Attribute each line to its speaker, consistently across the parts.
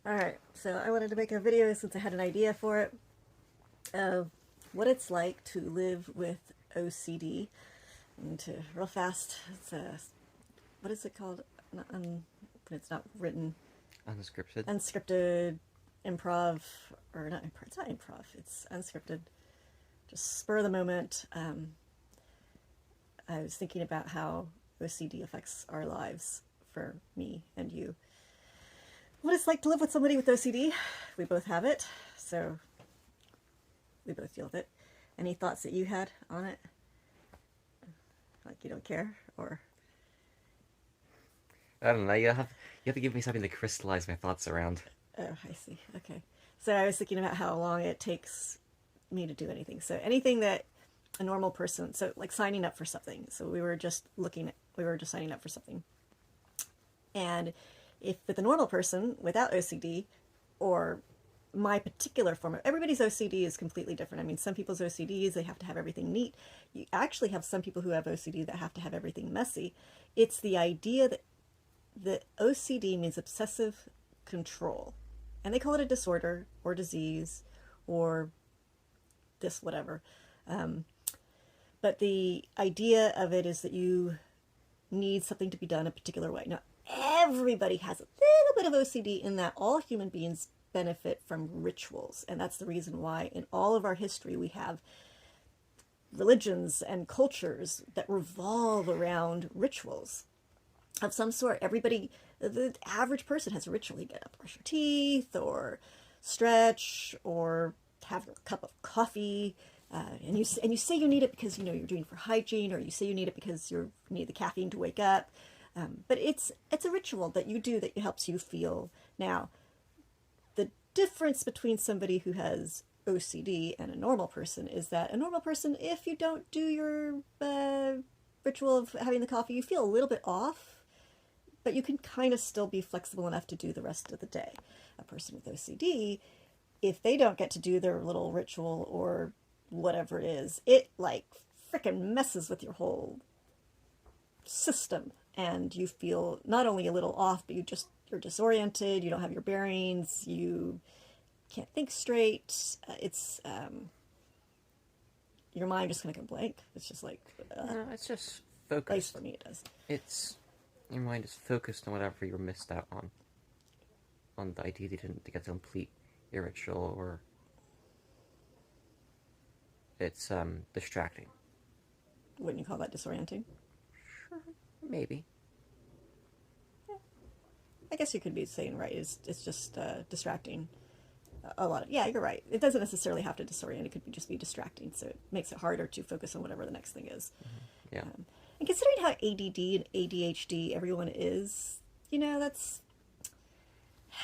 Speaker 1: Alright, so I wanted to make a video since I had an idea for it of what it's like to live with OCD. And to real fast, it's a, what is it called? When it's not written.
Speaker 2: Unscripted.
Speaker 1: Unscripted improv, or not improv, it's not improv, it's unscripted. Just spur of the moment. I was thinking about how OCD affects our lives for me and you. What it's like to live with somebody with OCD. We both have it, so we both deal with it. Any thoughts that you had on it? Like you don't care, or?
Speaker 2: I don't know. You have to give me something to crystallize my thoughts around.
Speaker 1: Oh, I see. Okay. So I was thinking about how long it takes me to do anything. So anything that a normal person, so like signing up for something. So we were just signing up for something. And if with a normal person without OCD, or my particular form of, everybody's OCD is completely different. I mean, some people's OCDs, they have to have everything neat. You actually have some people who have OCD that have to have everything messy. It's the idea that the OCD means obsessive control. And they call it a disorder or disease or this whatever. But the idea of it is that you need something to be done a particular way. Now, everybody has a little bit of OCD in that all human beings benefit from rituals. And that's the reason why in all of our history we have religions and cultures that revolve around rituals of some sort. Everybody, the average person has a ritual. You get up, brush your teeth, or stretch, or have a cup of coffee. And you say you need it because you're doing it for hygiene, or you say you need it because you need the caffeine to wake up. But it's a ritual that you do that helps you feel. Now, the difference between somebody who has OCD and a normal person is that a normal person, if you don't do your ritual of having the coffee, you feel a little bit off, but you can kind of still be flexible enough to do the rest of the day. A person with OCD, if they don't get to do their little ritual or whatever it is, it like frickin' messes with your whole system, and you feel not only a little off, but you're disoriented, you don't have your bearings, you can't think straight. It's your mind just kind of go blank. It's just like
Speaker 2: No, it's just
Speaker 1: at least
Speaker 2: focused.
Speaker 1: for me it does.
Speaker 2: It's your mind is focused on whatever you missed out on the idea that you didn't get to complete your ritual, or it's distracting.
Speaker 1: Wouldn't you call that disorienting?
Speaker 2: Sure, maybe.
Speaker 1: I guess you could be saying right. It's just distracting. A lot of, yeah, you're right. It doesn't necessarily have to disorient. It could just be distracting, so it makes it harder to focus on whatever the next thing is.
Speaker 2: Yeah.
Speaker 1: And considering how ADD and ADHD everyone is, that's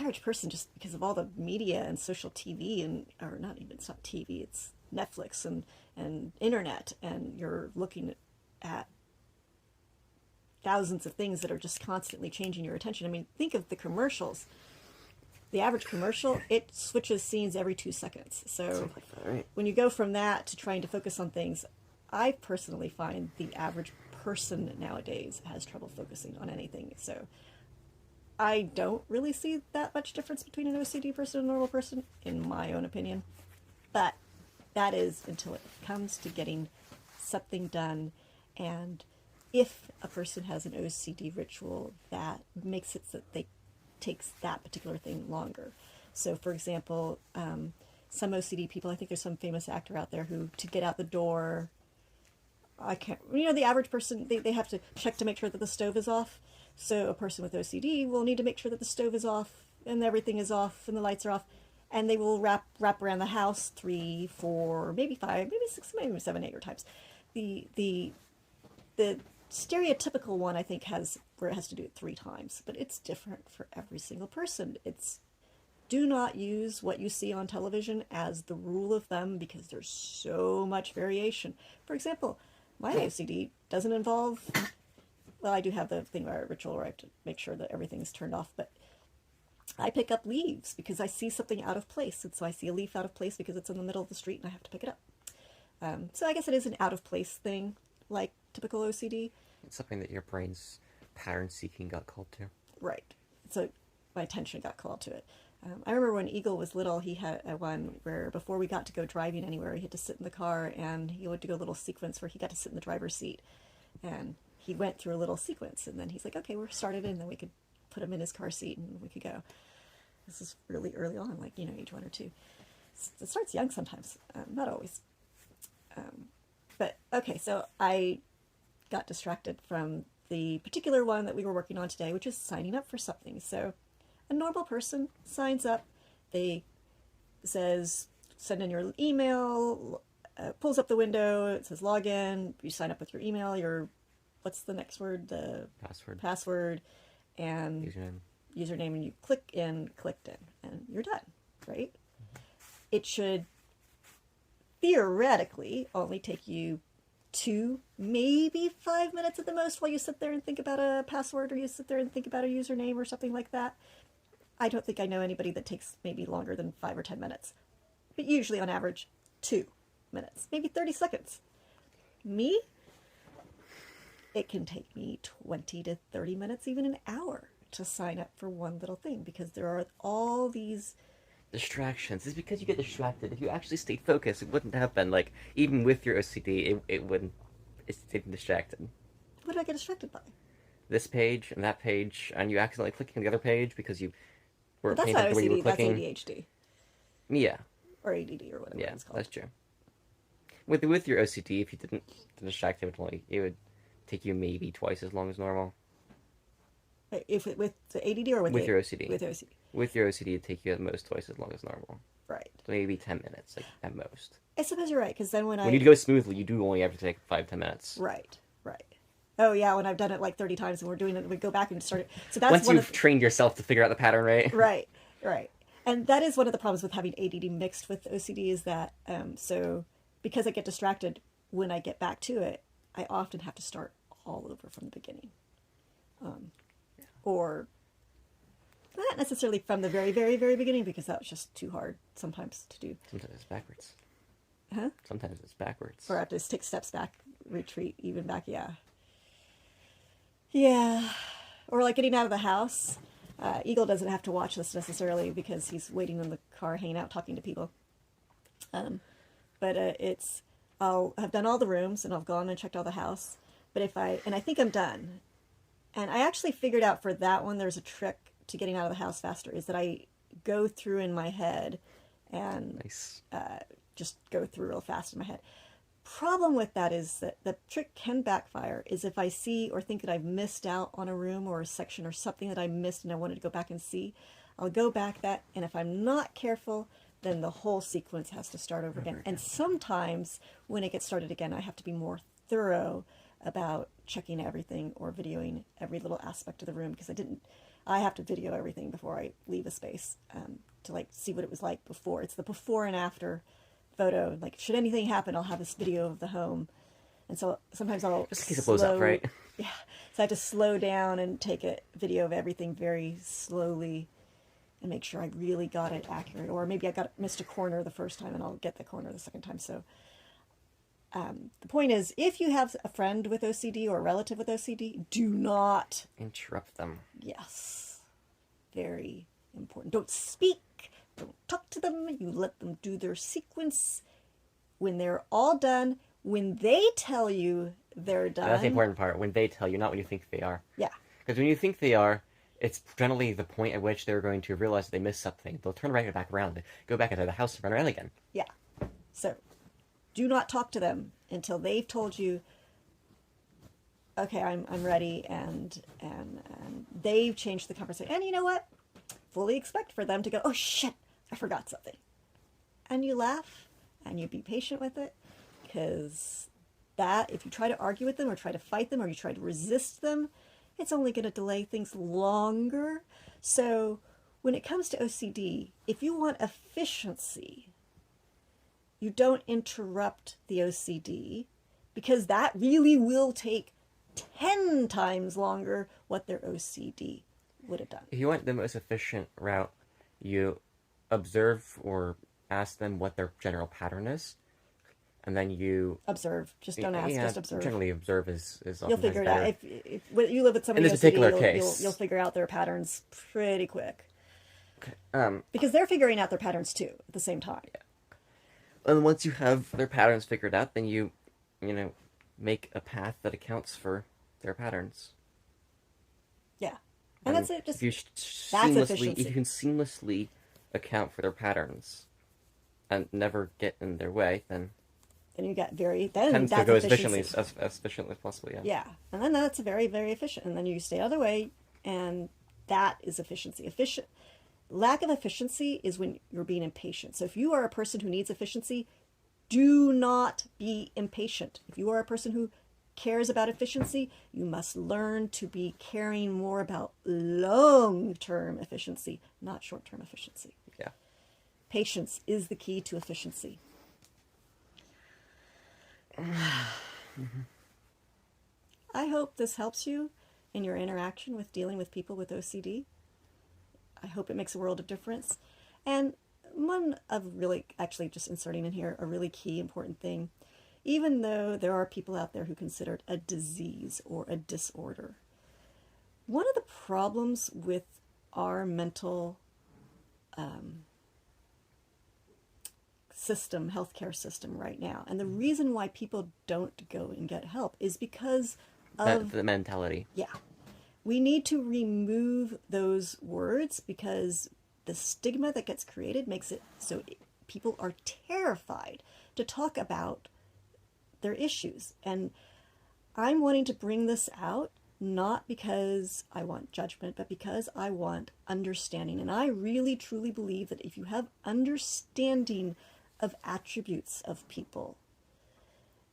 Speaker 1: average person, just because of all the media and social TV, and or not even, it's not TV, it's Netflix and internet, and you're looking at thousands of things that are just constantly changing your attention. I mean, think of the commercials. The average commercial, it switches scenes every 2 seconds. So
Speaker 2: Right.
Speaker 1: when you go from that to trying to focus on things, I personally find the average person nowadays has trouble focusing on anything. So I don't really see that much difference between an OCD person and a normal person, in my own opinion. But that is until it comes to getting something done. And if a person has an OCD ritual, that makes it so that they takes that particular thing longer. So, for example, some OCD people, I think there's some famous actor out there who, to get out the door, I can't, the average person, they have to check to make sure that the stove is off. So a person with OCD will need to make sure that the stove is off and everything is off and the lights are off. And they will wrap around the house 3, 4, maybe 5, maybe 6, maybe 7, 8 times. The stereotypical one, I think, has where it has to do it 3 times, but it's different for every single person. It's, do not use what you see on television as the rule of thumb, because there's so much variation. For example, my OCD doesn't involve, well, I do have the thing where I ritual where I have to make sure that everything's turned off, but I pick up leaves because I see something out of place, and so I see a leaf out of place because it's in the middle of the street and I have to pick it up. So I guess it is an out of place thing, like typical OCD.
Speaker 2: It's something that your brain's pattern seeking got called to.
Speaker 1: Right. So my attention got called to it. I remember when Eagle was little, he had one where before we got to go driving anywhere, he had to sit in the car, and he would do a little sequence where he got to sit in the driver's seat, and he went through a little sequence, and then he's like, okay, we're started, and then we could put him in his car seat, and we could go. This is really early on, like, age 1 or 2. It starts young sometimes, not always. But, okay, so I got distracted from the particular one that we were working on today, which is signing up for something. So a normal person signs up, they says, send in your email, pulls up the window, it says log in, you sign up with your email, your, what's the next word? The password, and username, and you clicked in, and you're done, right? It should theoretically only take you 2, maybe 5 minutes at the most while you sit there and think about a password, or you sit there and think about a username or something like that. I don't think I know anybody that takes maybe longer than 5 or 10 minutes, but usually on average 2 minutes, maybe 30 seconds. Me, it can take me 20 to 30 minutes, even an hour, to sign up for one little thing, because there are all these
Speaker 2: distractions. It's because you get distracted. If you actually stayed focused, it wouldn't happen. Like, even with your OCD, it wouldn't. It's distracted.
Speaker 1: What did I get distracted by?
Speaker 2: This page and that page, and you accidentally clicking on the other page because you weren't
Speaker 1: That's
Speaker 2: paying
Speaker 1: not
Speaker 2: attention to where you were
Speaker 1: OCD, that's
Speaker 2: clicking.
Speaker 1: ADHD.
Speaker 2: Yeah.
Speaker 1: Or ADD, or whatever
Speaker 2: Yeah,
Speaker 1: it's called.
Speaker 2: that's true. With your OCD, if you didn't distract it would take you maybe twice as long as normal.
Speaker 1: With the ADD or with
Speaker 2: your OCD?
Speaker 1: With OCD.
Speaker 2: With your OCD, it'd take you at most twice as long as normal.
Speaker 1: Right.
Speaker 2: So maybe 10 minutes, like, at most.
Speaker 1: I suppose you're right, because then when
Speaker 2: you go smoothly, you do only have to take 5-10 minutes.
Speaker 1: Right. Oh yeah, when I've done it like 30 times and we're doing it, we go back and start it. So that's
Speaker 2: once you've trained yourself to figure out the pattern, right?
Speaker 1: Right. And that is one of the problems with having ADD mixed with OCD, is that so because I get distracted when I get back to it, I often have to start all over from the beginning. Or not necessarily from the very, very, very beginning, because that was just too hard sometimes to do.
Speaker 2: Sometimes it's backwards.
Speaker 1: Huh?
Speaker 2: Sometimes it's backwards.
Speaker 1: Or I have to take steps back, retreat, even back, Yeah. Or like getting out of the house. Eagle doesn't have to watch this necessarily because he's waiting in the car, hanging out, talking to people. But I'll have done all the rooms and I've gone and checked all the house. But I think I'm done. And I actually figured out for that one, there's a trick to getting out of the house faster, is that I go through in my head and just go through real fast in my head. Problem with that is that the trick can backfire, is if I see or think that I've missed out on a room or a section or something that I missed and I wanted to go back and see, I'll go back and if I'm not careful, then the whole sequence has to start over again. And sometimes when it gets started again, I have to be more thorough about checking everything or videoing every little aspect of the room, because I have to video everything before I leave a space to like see what it was like before. It's the before and after photo. Like, should anything happen, I'll have this video of the home. And so sometimes I'll
Speaker 2: just in case it blows up, right?
Speaker 1: Yeah. So I have to slow down and take a video of everything very slowly and make sure I really got it accurate. Or maybe I missed a corner the first time and I'll get the corner the second time. So the point is, if you have a friend with OCD or a relative with OCD, do not
Speaker 2: interrupt them.
Speaker 1: Yes. Very important. Don't speak. Don't talk to them. You let them do their sequence. When they're all done, when they tell you they're done.
Speaker 2: That's the important part. When they tell you, not when you think they are.
Speaker 1: Yeah.
Speaker 2: Because when you think they are, it's generally the point at which they're going to realize that they missed something. They'll turn right back around, go back into the house and run around again.
Speaker 1: Yeah. So do not talk to them until they've told you, okay, I'm ready, and they've changed the conversation. And you know what? Fully expect for them to go, oh shit, I forgot something. And you laugh and you be patient with it, because if you try to argue with them or try to fight them or you try to resist them, it's only going to delay things longer. So when it comes to OCD, if you want efficiency, you don't interrupt the OCD, because that really will take 10 times longer what their OCD would have done.
Speaker 2: If you want the most efficient route, you observe or ask them what their general pattern is, and then you
Speaker 1: observe. Just don't ask, just observe.
Speaker 2: Generally, observe is
Speaker 1: you'll figure it out. If you live with somebody
Speaker 2: in this
Speaker 1: OCD,
Speaker 2: particular case,
Speaker 1: you'll figure out their patterns pretty quick. Because they're figuring out their patterns too at the same time.
Speaker 2: And once you have their patterns figured out, then you know, make a path that accounts for their patterns.
Speaker 1: Yeah. And that's it. Just
Speaker 2: if you
Speaker 1: efficiency.
Speaker 2: if you can seamlessly account for their patterns and never get in their way, then
Speaker 1: you get then
Speaker 2: tends
Speaker 1: that's
Speaker 2: to go
Speaker 1: efficiency.
Speaker 2: as efficiently as possible. Yeah.
Speaker 1: Yeah. And then that's very, very efficient. And then you stay out of the way, and that is efficiency. Lack of efficiency is when you're being impatient. So if you are a person who needs efficiency, do not be impatient. If you are a person who cares about efficiency, you must learn to be caring more about long-term efficiency, not short-term efficiency.
Speaker 2: Yeah.
Speaker 1: Patience is the key to efficiency. I hope this helps you in your interaction with dealing with people with OCD. I hope it makes a world of difference. And one of really, actually just inserting in here, a really key important thing, even though there are people out there who consider it a disease or a disorder, one of the problems with our mental system, healthcare system right now, and the reason why people don't go and get help is because of
Speaker 2: the mentality.
Speaker 1: Yeah. We need to remove those words because the stigma that gets created makes it so people are terrified to talk about their issues. And I'm wanting to bring this out not because I want judgment, but because I want understanding. And I really, truly believe that if you have understanding of attributes of people,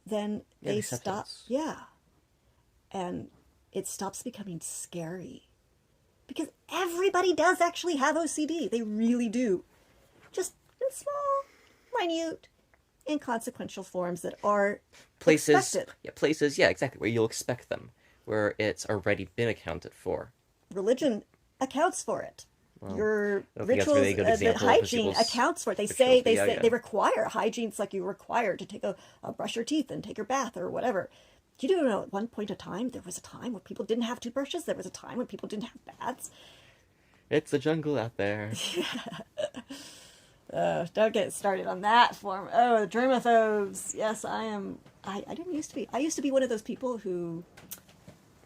Speaker 1: then they stop. Yeah. And it stops becoming scary. Because everybody does actually have OCD. They really do. Just in small, minute, inconsequential forms that are expected.
Speaker 2: Yeah, exactly, where you'll expect them, where it's already been accounted for.
Speaker 1: Religion accounts for it.
Speaker 2: Well,
Speaker 1: your
Speaker 2: rituals, really
Speaker 1: the hygiene accounts for it. They say they require hygiene. It's like you're required to take a brush your teeth and take your bath or whatever. You do know at one point in time, there was a time when people didn't have toothbrushes. There was a time when people didn't have baths.
Speaker 2: It's a jungle out there.
Speaker 1: Don't get started on that form. Oh, the germaphobes. Yes, I am. I didn't used to be. I used to be one of those people who...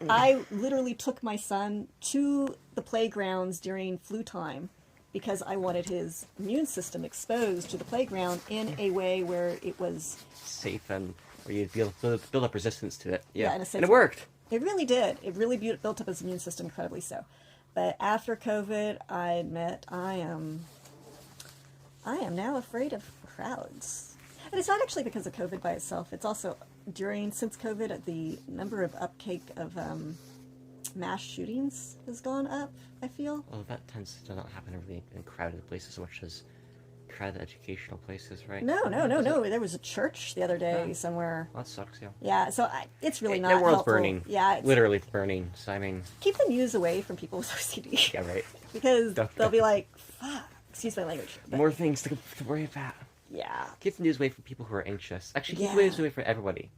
Speaker 1: I literally took my son to the playgrounds during flu time because I wanted his immune system exposed to the playground in a way where it was...
Speaker 2: safe and where you'd be able to build up resistance to it. Yeah,
Speaker 1: and
Speaker 2: it worked.
Speaker 1: It really did. It really built up his immune system incredibly so. But after COVID, I admit I am now afraid of crowds. And it's not actually because of COVID by itself. It's also since COVID, the number of uptake of mass shootings has gone up, I feel.
Speaker 2: Well, that tends to not happen really in crowded places so much as crowded educational places, right?
Speaker 1: No. There was a church the other day somewhere.
Speaker 2: Well, that sucks, yeah.
Speaker 1: Yeah, so it's really not
Speaker 2: the world's
Speaker 1: helpful.
Speaker 2: burning.
Speaker 1: Yeah.
Speaker 2: Literally burning, so I mean...
Speaker 1: Keep the news away from people with OCD.
Speaker 2: Yeah, right.
Speaker 1: Because they'll be like, fuck, excuse my language. But...
Speaker 2: more things to worry about.
Speaker 1: Yeah.
Speaker 2: Keep the news away from people who are anxious. Actually, keep the news away from everybody.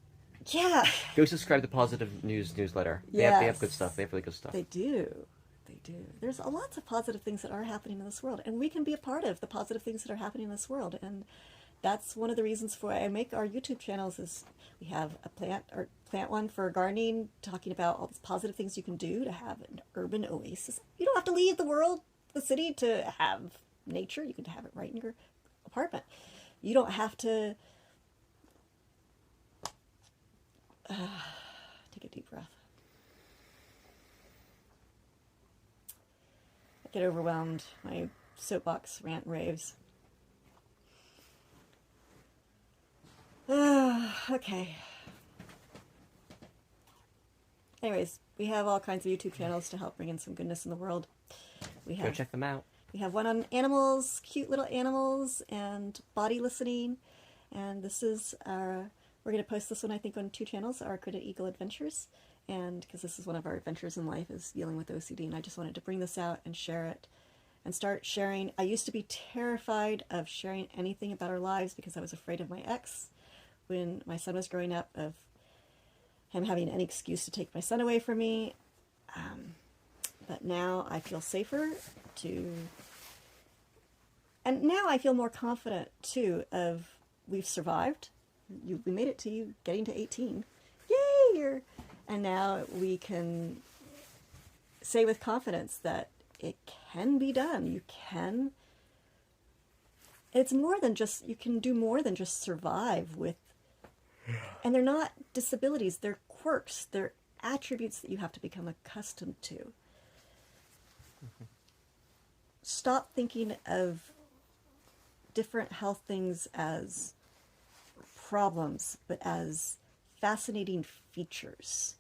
Speaker 1: Yeah.
Speaker 2: Go subscribe to Positive News newsletter. They have good stuff. They have really good stuff.
Speaker 1: They do. There's lots of positive things that are happening in this world, and we can be a part of the positive things that are happening in this world. And that's one of the reasons for why I make our YouTube channels. Is we have a plant one for gardening, talking about all the positive things you can do to have an urban oasis. You don't have to leave the city to have nature. You can have it right in your apartment. You don't have to take a deep breath. I get overwhelmed. My soapbox rant raves. Okay. Anyways, we have all kinds of YouTube channels to help bring in some goodness in the world.
Speaker 2: Go check them out.
Speaker 1: We have one on animals, cute little animals, and body listening. And this is we're going to post this one, I think, on 2 channels, our Credit Eagle Adventures. And because this is one of our adventures in life, is dealing with OCD. And I just wanted to bring this out and share it and start sharing. I used to be terrified of sharing anything about our lives because I was afraid of my ex when my son was growing up, of him having any excuse to take my son away from me. But now I feel safer to And now I feel more confident too of we've survived. We made it to you getting to 18. Yay! And now we can say with confidence that it can be done. You can. It's more than just, you can do more than just survive with, and they're not disabilities, they're quirks, they're attributes that you have to become accustomed to.
Speaker 2: Mm-hmm.
Speaker 1: Stop thinking of different health things as problems, but as fascinating features.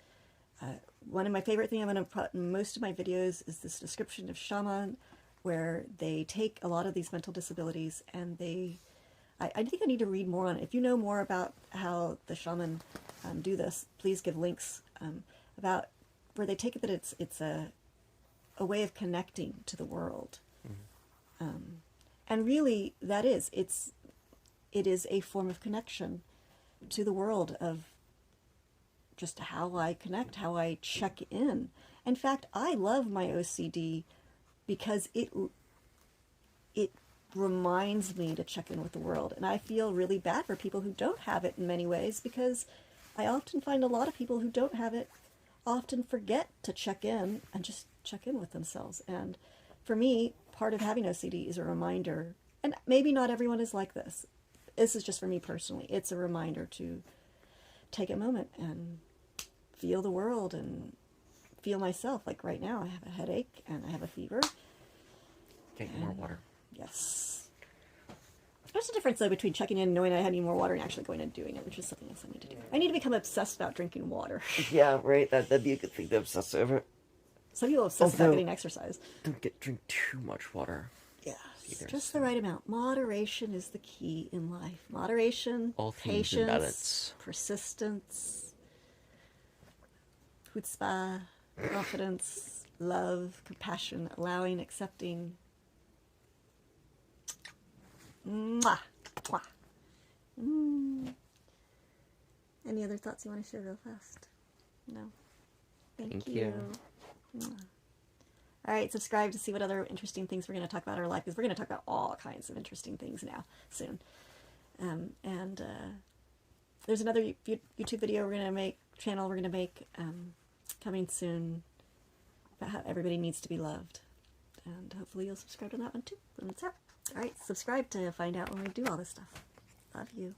Speaker 1: One of my favorite things I'm going to put in most of my videos is this description of shaman, where they take a lot of these mental disabilities and I think I need to read more on it. If you know more about how the shaman do this, please give links about where they take it that it's a way of connecting to the world. Mm-hmm. And really, that is, it is a form of connection to the world of just how I connect, how I check in. In fact, I love my OCD because it reminds me to check in with the world. And I feel really bad for people who don't have it in many ways, because I often find a lot of people who don't have it often forget to check in and just check in with themselves. And for me, part of having OCD is a reminder, and maybe not everyone is like this. This is just for me personally. It's a reminder to take a moment and feel the world and feel myself. Like right now, I have a headache and I have a fever.
Speaker 2: Get more water.
Speaker 1: Yes. There's a difference, though, between checking in and knowing I had any more water and actually going and doing it, which is something else I need to do. I need to become obsessed about drinking water.
Speaker 2: Yeah, right. That'd be a good thing to obsess over.
Speaker 1: Some people obsess about getting exercise.
Speaker 2: Drink too much water.
Speaker 1: Yeah, just the right amount. Moderation is the key in life. Moderation,
Speaker 2: all things in balance,
Speaker 1: persistence, chutzpah, confidence, love, compassion, allowing, accepting. Mwah. Mwah. Any other thoughts you want to share real fast? No? Thank you. Mwah. All right, subscribe to see what other interesting things we're going to talk about in our life, because we're going to talk about all kinds of interesting things now, soon. There's another YouTube video we're going to make, coming soon, about how everybody needs to be loved. And hopefully you'll subscribe to that one too when it's out. All right, subscribe to find out when we do all this stuff. Love you.